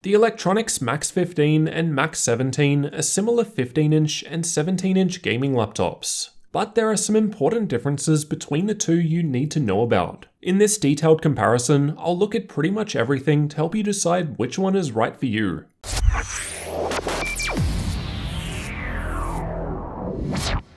The Eluktronics MAX-15 and MAX-17 are similar 15-inch and 17-inch gaming laptops, but there are some important differences between the two you need to know about. In this detailed comparison, I'll look at pretty much everything to help you decide which one is right for you.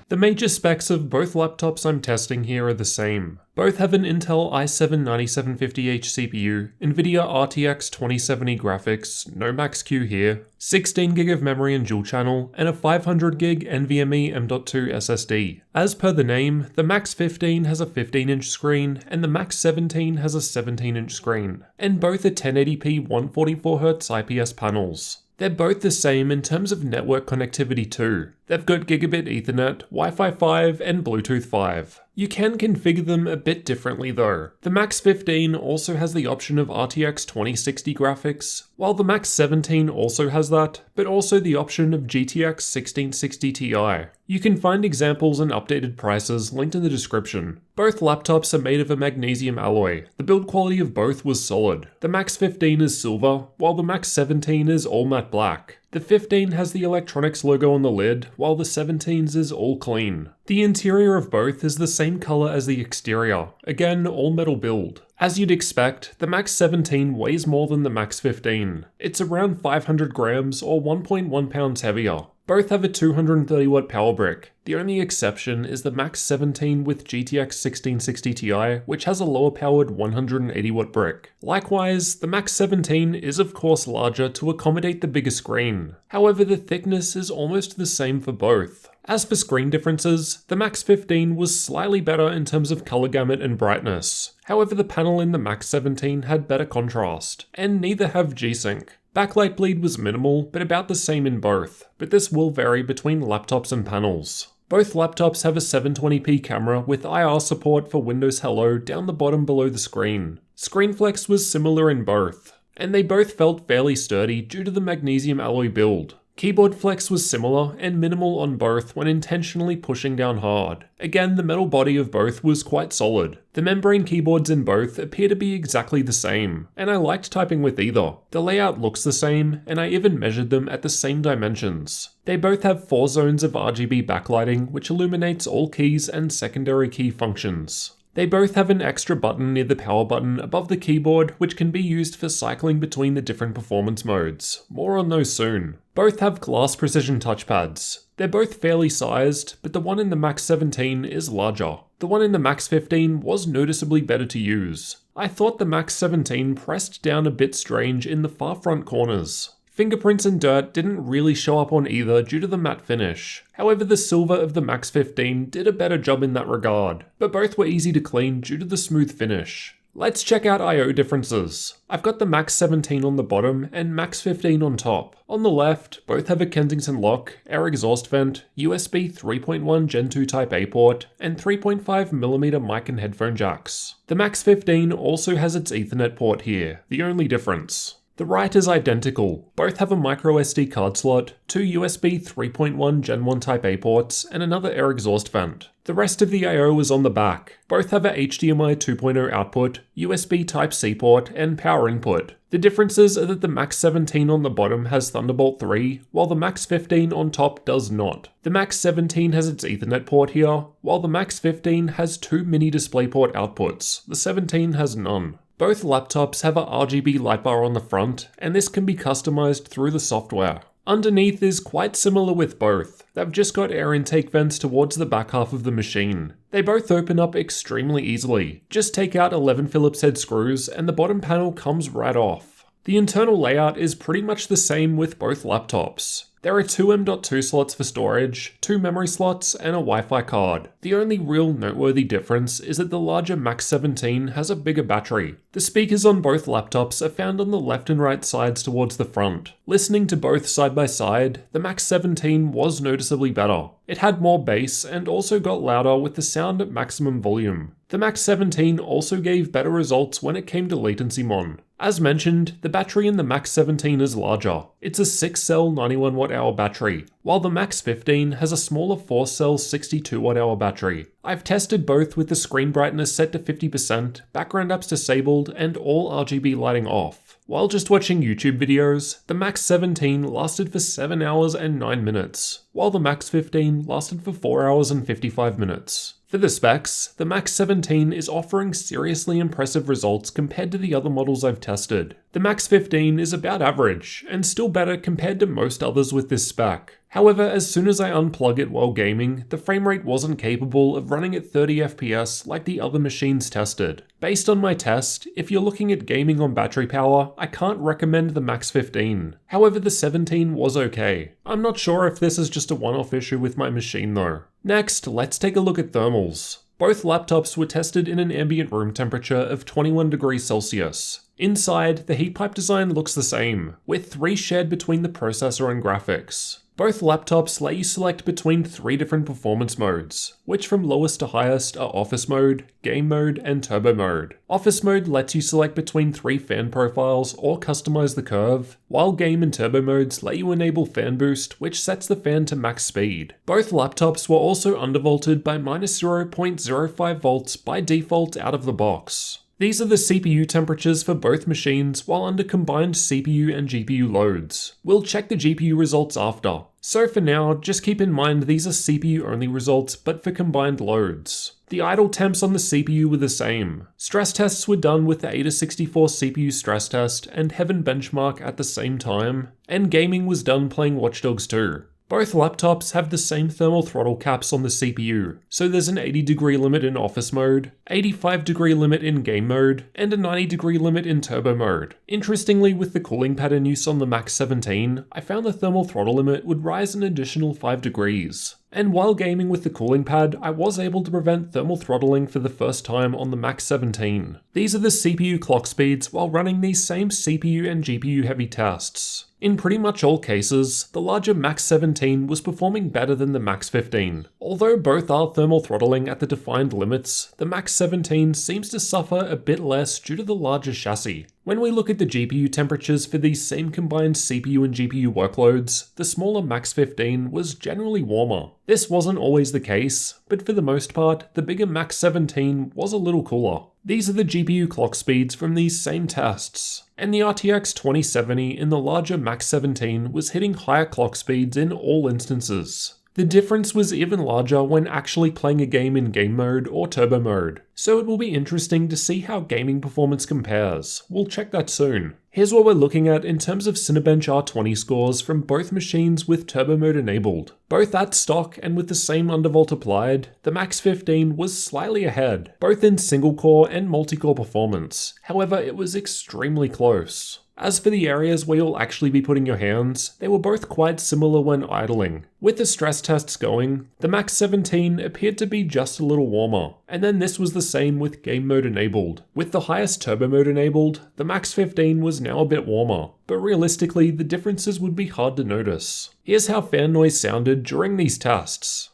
The major specs of both laptops I'm testing here are the same. Both have an Intel i7-9750H CPU, NVIDIA RTX 2070 graphics, no Max-Q here, 16GB of memory and dual channel, and a 500GB NVMe M.2 SSD. As per the name, the MAX-15 has a 15-inch screen, and the MAX-17 has a 17-inch screen, and both are 1080p 144Hz IPS panels. They're both the same in terms of network connectivity too. They've got Gigabit Ethernet, Wi-Fi 5, and Bluetooth 5. You can configure them a bit differently though. The MAX-15 also has the option of RTX 2060 graphics, while the MAX-17 also has that, but also the option of GTX 1660 Ti. You can find examples and updated prices linked in the description. Both laptops are made of a magnesium alloy. The build quality of both was solid. The MAX-15 is silver, while the MAX-17 is all matte black. The 15 has the Eluktronics logo on the lid, while the 17's is all clean. The interior of both is the same color as the exterior, again all metal build. As you'd expect, the MAX-17 weighs more than the MAX-15. It's around 500 grams or 1.1 pounds heavier. Both have a 230 watt power brick. The only exception is the MAX-17 with GTX 1660 Ti, which has a lower powered 180 watt brick. Likewise, the MAX-17 is of course larger to accommodate the bigger screen. However, the thickness is almost the same for both. As for screen differences, the MAX-15 was slightly better in terms of color gamut and brightness. However, the panel in the MAX-17 had better contrast, and neither have G-Sync. Backlight bleed was minimal, but about the same in both, but this will vary between laptops and panels. Both laptops have a 720p camera with IR support for Windows Hello down the bottom below the screen. Screen flex was similar in both, and they both felt fairly sturdy due to the magnesium alloy build. Keyboard flex was similar and minimal on both when intentionally pushing down hard. Again, the metal body of both was quite solid. The membrane keyboards in both appear to be exactly the same, and I liked typing with either. The layout looks the same, and I even measured them at the same dimensions. They both have 4 zones of RGB backlighting, which illuminates all keys and secondary key functions. They both have an extra button near the power button above the keyboard, which can be used for cycling between the different performance modes. More on those soon. Both have glass precision touchpads. They're both fairly sized, but the one in the MAX-17 is larger. The one in the MAX-15 was noticeably better to use. I thought the MAX-17 pressed down a bit strange in the far front corners. Fingerprints and dirt didn't really show up on either due to the matte finish. However, the silver of the MAX-15 did a better job in that regard, but both were easy to clean due to the smooth finish. Let's check out I/O differences. I've got the MAX-17 on the bottom and MAX-15 on top. On the left, both have a Kensington lock, air exhaust vent, USB 3.1 Gen 2 Type A port, and 3.5mm mic and headphone jacks. The MAX-15 also has its Ethernet port here, the only difference. The right is identical. Both have a microSD card slot, 2 USB 3.1 Gen 1 Type A ports, and another air exhaust vent. The rest of the I/O is on the back. Both have a HDMI 2.0 output, USB Type-C port, and power input. The differences are that the MAX-17 on the bottom has Thunderbolt 3, while the MAX-15 on top does not. The MAX-17 has its Ethernet port here, while the MAX-15 has 2 mini DisplayPort outputs. The 17 has none. Both laptops have a RGB light bar on the front, and this can be customized through the software. Underneath is quite similar with both. They've just got air intake vents towards the back half of the machine. They both open up extremely easily. Just take out 11 Phillips head screws and the bottom panel comes right off. The internal layout is pretty much the same with both laptops. There are 2 M.2 slots for storage, 2 memory slots, and a Wi-Fi card. The only real noteworthy difference is that the larger MAX-17 has a bigger battery. The speakers on both laptops are found on the left and right sides towards the front. Listening to both side by side, the MAX-17 was noticeably better. It had more bass and also got louder with the sound at maximum volume. The MAX-17 also gave better results when it came to latency mon. As mentioned, the battery in the MAX-17 is larger. It's a 6-cell 91 watt-hour battery, while the Max-15 has a smaller 4-cell 62 watt-hour battery. I've tested both with the screen brightness set to 50%, background apps disabled, and all RGB lighting off. While just watching YouTube videos, the Max-17 lasted for 7 hours and 9 minutes, while the Max-15 lasted for 4 hours and 55 minutes. For the specs, the Max-17 is offering seriously impressive results compared to the other models I've tested. The Max-15 is about average, and still better compared to most others with this spec. However, as soon as I unplug it while gaming, the frame rate wasn't capable of running at 30 FPS like the other machines tested. Based on my test, if you're looking at gaming on battery power, I can't recommend the Max-15. However, the 17 was okay. I'm not sure if this is just a one-off issue with my machine though. Next, let's take a look at thermals. Both laptops were tested in an ambient room temperature of 21 degrees Celsius. Inside, the heat pipe design looks the same, with 3 shared between the processor and graphics. Both laptops let you select between 3 different performance modes, which from lowest to highest are Office Mode, Game Mode, and Turbo Mode. Office Mode lets you select between 3 fan profiles or customize the curve, while Game and Turbo Modes let you enable Fan Boost, which sets the fan to max speed. Both laptops were also undervolted by -0.05 volts by default out of the box. These are the CPU temperatures for both machines while under combined CPU and GPU loads. We'll check the GPU results after. So for now, just keep in mind these are CPU only results, but for combined loads. The idle temps on the CPU were the same. Stress tests were done with the Ada64 CPU stress test and Heaven benchmark at the same time, and gaming was done playing Watch Dogs 2. Both laptops have the same thermal throttle caps on the CPU, so there's an 80-degree limit in Office Mode, 85-degree limit in Game Mode, and a 90-degree limit in Turbo Mode. Interestingly, with the cooling pad in use on the Max-17, I found the thermal throttle limit would rise an additional 5 degrees. And while gaming with the cooling pad, I was able to prevent thermal throttling for the first time on the Max-17. These are the CPU clock speeds while running these same CPU and GPU heavy tests. In pretty much all cases, the larger Max-17 was performing better than the Max-15. Although both are thermal throttling at the defined limits, the Max-17 seems to suffer a bit less due to the larger chassis. When we look at the GPU temperatures for these same combined CPU and GPU workloads, the smaller Max-15 was generally warmer. This wasn't always the case, but for the most part, the bigger Max-17 was a little cooler. These are the GPU clock speeds from these same tests, and the RTX 2070 in the larger Max-17 was hitting higher clock speeds in all instances. The difference was even larger when actually playing a game in Game Mode or Turbo Mode, so it will be interesting to see how gaming performance compares. We'll check that soon. Here's what we're looking at in terms of Cinebench R20 scores from both machines with Turbo Mode enabled. Both at stock and with the same undervolt applied, the Max-15 was slightly ahead, both in single-core and multi-core performance. However, it was extremely close. As for the areas where you'll actually be putting your hands, they were both quite similar when idling. With the stress tests going, the Max-17 appeared to be just a little warmer, and then this was the same with Game Mode enabled. With the highest Turbo Mode enabled, the Max-15 was now a bit warmer, but realistically the differences would be hard to notice. Here's how fan noise sounded during these tests.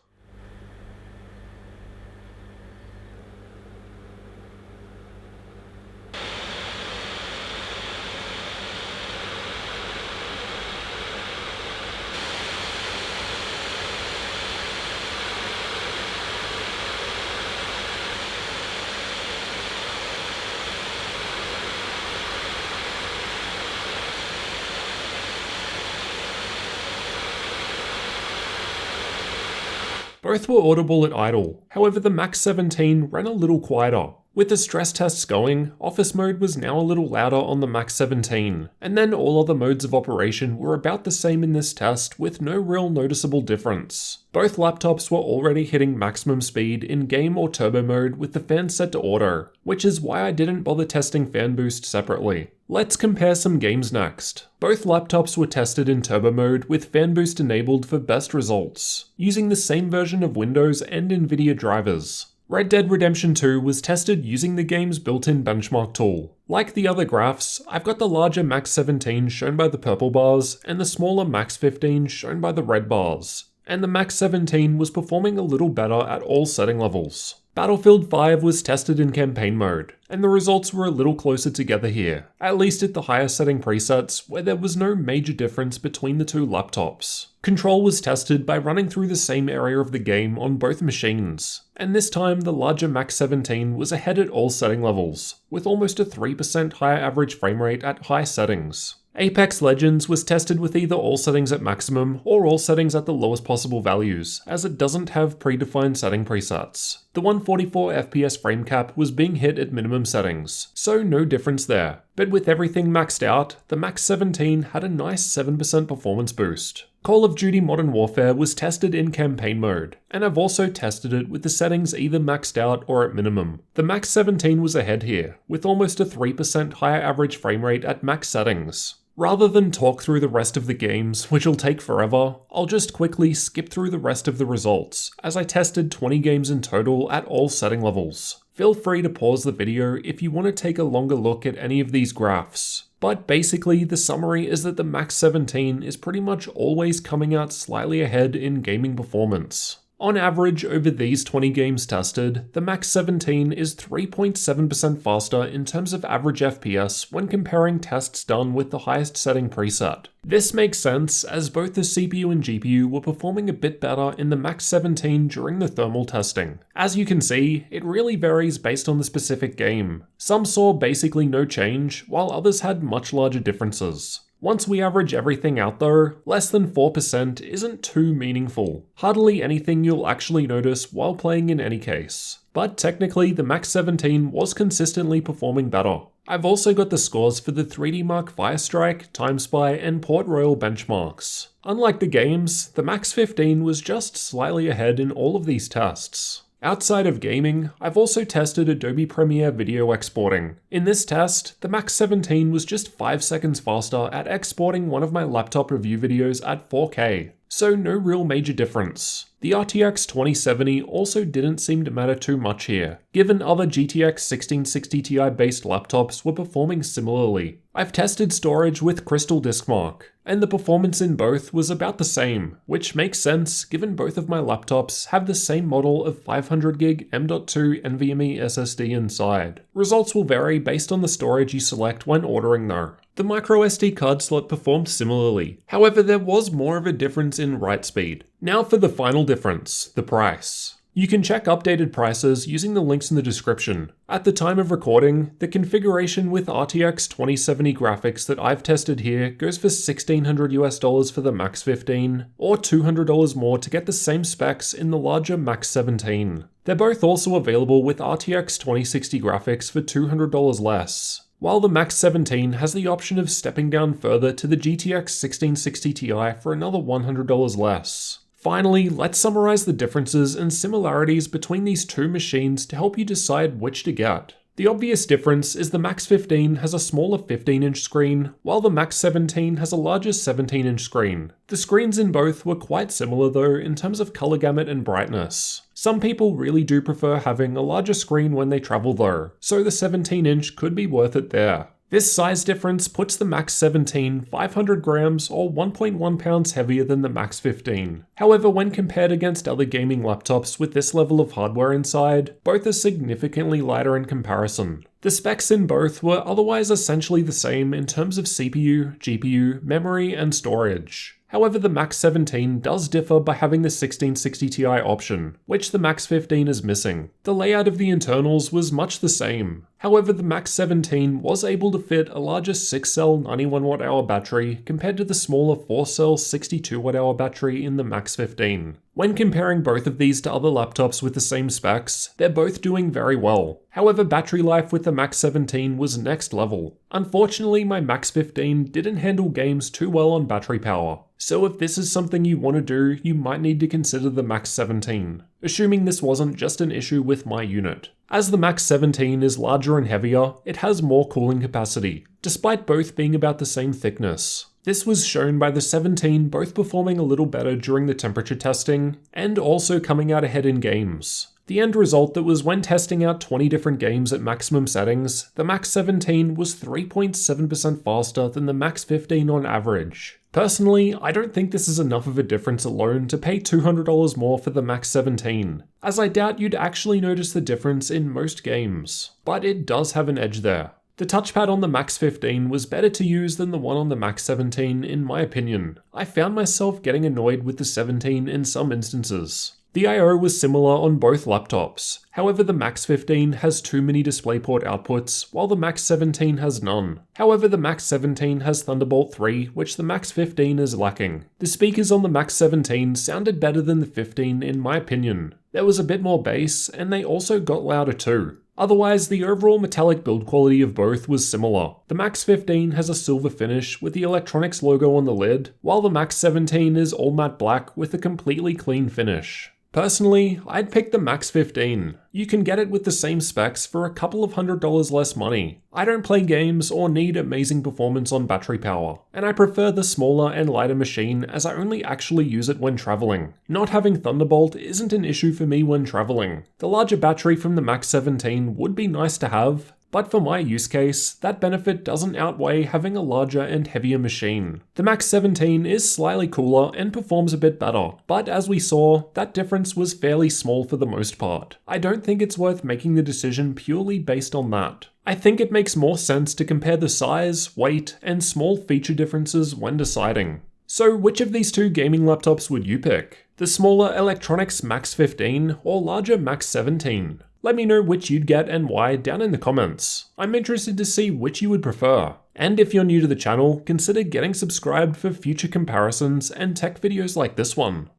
Both were audible at idle, however the Max-17 ran a little quieter. With the stress tests going, Office Mode was now a little louder on the Max-17, and then all other modes of operation were about the same in this test with no real noticeable difference. Both laptops were already hitting maximum speed in Game or Turbo Mode with the fan set to auto, which is why I didn't bother testing Fan Boost separately. Let's compare some games next. Both laptops were tested in Turbo Mode with Fan Boost enabled for best results, using the same version of Windows and Nvidia drivers. Red Dead Redemption 2 was tested using the game's built-in benchmark tool. Like the other graphs, I've got the larger Max-17 shown by the purple bars and the smaller Max-15 shown by the red bars. and the MAX-17 was performing a little better at all setting levels. Battlefield 5 was tested in campaign mode, and the results were a little closer together here, at least at the higher setting presets where there was no major difference between the two laptops. Control was tested by running through the same area of the game on both machines, and this time the larger MAX-17 was ahead at all setting levels, with almost a 3% higher average frame rate at high settings. Apex Legends was tested with either all settings at maximum or all settings at the lowest possible values, as it doesn't have predefined setting presets. The 144 FPS frame cap was being hit at minimum settings, so no difference there. But with everything maxed out, the MAX-17 had a nice 7% performance boost. Call of Duty Modern Warfare was tested in campaign mode, and I've also tested it with the settings either maxed out or at minimum. The MAX-17 was ahead here, with almost a 3% higher average frame rate at max settings. Rather than talk through the rest of the games, which will take forever, I'll just quickly skip through the rest of the results, as I tested 20 games in total at all setting levels. Feel free to pause the video if you want to take a longer look at any of these graphs. But basically, the summary is that the MAX-17 is pretty much always coming out slightly ahead in gaming performance. On average, over these 20 games tested, the MAX-17 is 3.7% faster in terms of average FPS when comparing tests done with the highest setting preset. This makes sense as both the CPU and GPU were performing a bit better in the MAX-17 during the thermal testing. As you can see, it really varies based on the specific game. Some saw basically no change, while others had much larger differences. Once we average everything out though, less than 4% isn't too meaningful. Hardly anything you'll actually notice while playing in any case. But technically, the MAX-17 was consistently performing better. I've also got the scores for the 3D Mark Firestrike, TimeSpy, and Port Royal benchmarks. Unlike the games, the MAX-15 was just slightly ahead in all of these tests. Outside of gaming, I've also tested Adobe Premiere video exporting. In this test, the MAX-17 was just 5 seconds faster at exporting one of my laptop review videos at 4K, so no real major difference. The RTX 2070 also didn't seem to matter too much here, given other GTX 1660 Ti based laptops were performing similarly. I've tested storage with Crystal Diskmark, and the performance in both was about the same, which makes sense given both of my laptops have the same model of 500GB M.2 NVMe SSD inside. Results will vary based on the storage you select when ordering though. The microSD card slot performed similarly, however there was more of a difference in write speed. Now for the final difference, the price. You can check updated prices using the links in the description. At the time of recording, the configuration with RTX 2070 graphics that I've tested here goes for $1,600 for the MAX-15, or $200 more to get the same specs in the larger MAX-17. They're both also available with RTX 2060 graphics for $200 less, while the MAX-17 has the option of stepping down further to the GTX 1660 Ti for another $100 less. Finally, let's summarize the differences and similarities between these two machines to help you decide which to get. The obvious difference is the MAX-15 has a smaller 15-inch screen, while the MAX-17 has a larger 17-inch screen. The screens in both were quite similar though in terms of color gamut and brightness. Some people really do prefer having a larger screen when they travel though, so the 17-inch could be worth it there. This size difference puts the MAX-17 500 grams or 1.1 pounds heavier than the MAX-15. However, when compared against other gaming laptops with this level of hardware inside, both are significantly lighter in comparison. The specs in both were otherwise essentially the same in terms of CPU, GPU, memory, and storage. However, the MAX-17 does differ by having the 1660 Ti option, which the MAX-15 is missing. The layout of the internals was much the same. However, the MAX-17 was able to fit a larger 6-cell 91Wh battery compared to the smaller 4-cell 62Wh battery in the MAX-15. When comparing both of these to other laptops with the same specs, they're both doing very well. However, battery life with the MAX-17 was next level. Unfortunately, my MAX-15 didn't handle games too well on battery power. So if this is something you want to do, you might need to consider the MAX-17, assuming this wasn't just an issue with my unit. As the MAX-17 is larger and heavier, it has more cooling capacity, despite both being about the same thickness. This was shown by the 17 both performing a little better during the temperature testing, and also coming out ahead in games. The end result that was when testing out 20 different games at maximum settings, the MAX-17 was 3.7% faster than the MAX-15 on average. Personally, I don't think this is enough of a difference alone to pay $200 more for the MAX-17, as I doubt you'd actually notice the difference in most games. But it does have an edge there. The touchpad on the MAX-15 was better to use than the one on the MAX-17 in my opinion. I found myself getting annoyed with the 17 in some instances. The I/O was similar on both laptops, however the MAX-15 has too many DisplayPort outputs, while the MAX-17 has none. However, the MAX-17 has Thunderbolt 3, which the MAX-15 is lacking. The speakers on the MAX-17 sounded better than the 15 in my opinion. There was a bit more bass, and they also got louder too. Otherwise, the overall metallic build quality of both was similar. The MAX-15 has a silver finish with the Eluktronics logo on the lid, while the MAX-17 is all matte black with a completely clean finish. Personally, I'd pick the MAX-15. You can get it with the same specs for a couple of $100 less money. I don't play games or need amazing performance on battery power, and I prefer the smaller and lighter machine as I only actually use it when traveling. Not having Thunderbolt isn't an issue for me when traveling. The larger battery from the MAX-17 would be nice to have, but for my use case, that benefit doesn't outweigh having a larger and heavier machine. The MAX-17 is slightly cooler and performs a bit better, but as we saw, that difference was fairly small for the most part. I don't think it's worth making the decision purely based on that. I think it makes more sense to compare the size, weight, and small feature differences when deciding. So which of these two gaming laptops would you pick? The smaller Eluktronics MAX-15 or larger MAX-17? Let me know which you'd get and why down in the comments. I'm interested to see which you would prefer. And if you're new to the channel, consider getting subscribed for future comparisons and tech videos like this one.